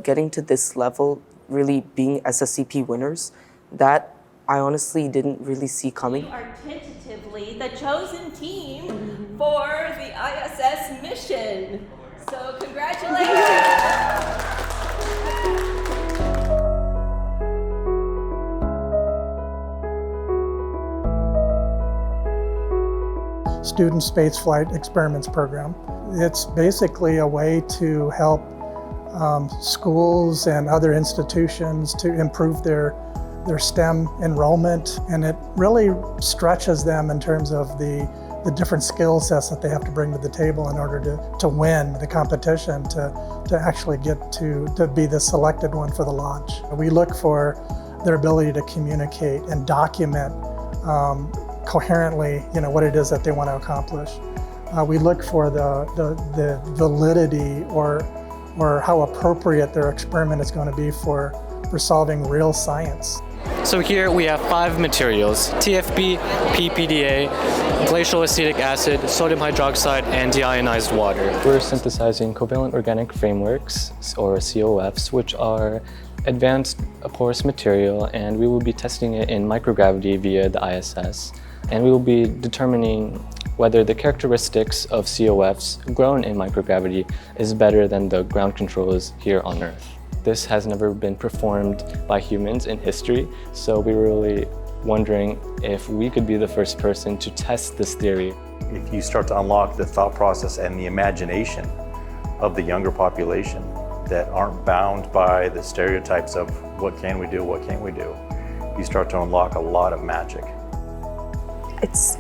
getting to this level, really being SSEP winners, that I honestly didn't really see coming. You are tentatively the chosen team for the ISS mission. So congratulations. Student Spaceflight Experiments Program. It's basically a way to help schools and other institutions to improve their STEM enrollment, and it really stretches them in terms of the different skill sets that they have to bring to the table in order to win the competition, to actually get to be the selected one for the launch. We look for their ability to communicate and document coherently, what it is that they want to accomplish. We look for the validity or how appropriate their experiment is going to be for solving real science. So here we have 5 materials: TFB, PPDA, glacial acetic acid, sodium hydroxide, and deionized water. We're synthesizing covalent organic frameworks, or COFs, which are advanced porous material, and we will be testing it in microgravity via the ISS. And we will be determining whether the characteristics of COFs grown in microgravity is better than the ground controls here on Earth. This has never been performed by humans in history, so we were really wondering if we could be the first person to test this theory. If you start to unlock the thought process and the imagination of the younger population that aren't bound by the stereotypes of what can we do, what can't we do, you start to unlock a lot of magic.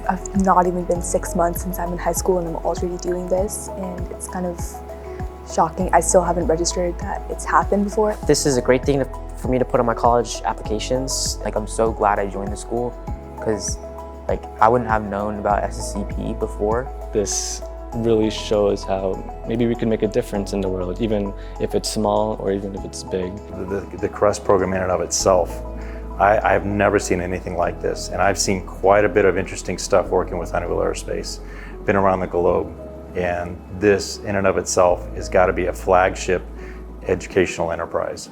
I've not even been 6 months since I'm in high school and I'm already doing this, and it's kind of shocking. I still haven't registered that it's happened before. This is a great thing for me to put on my college applications. I'm so glad I joined the school, because I wouldn't have known about SSEP before. This really shows how maybe we can make a difference in the world, even if it's small or even if it's big. The CREST program in and of itself, I have never seen anything like this, and I've seen quite a bit of interesting stuff working with Honeywell Aerospace. Been around the globe, and this in and of itself has got to be a flagship educational enterprise.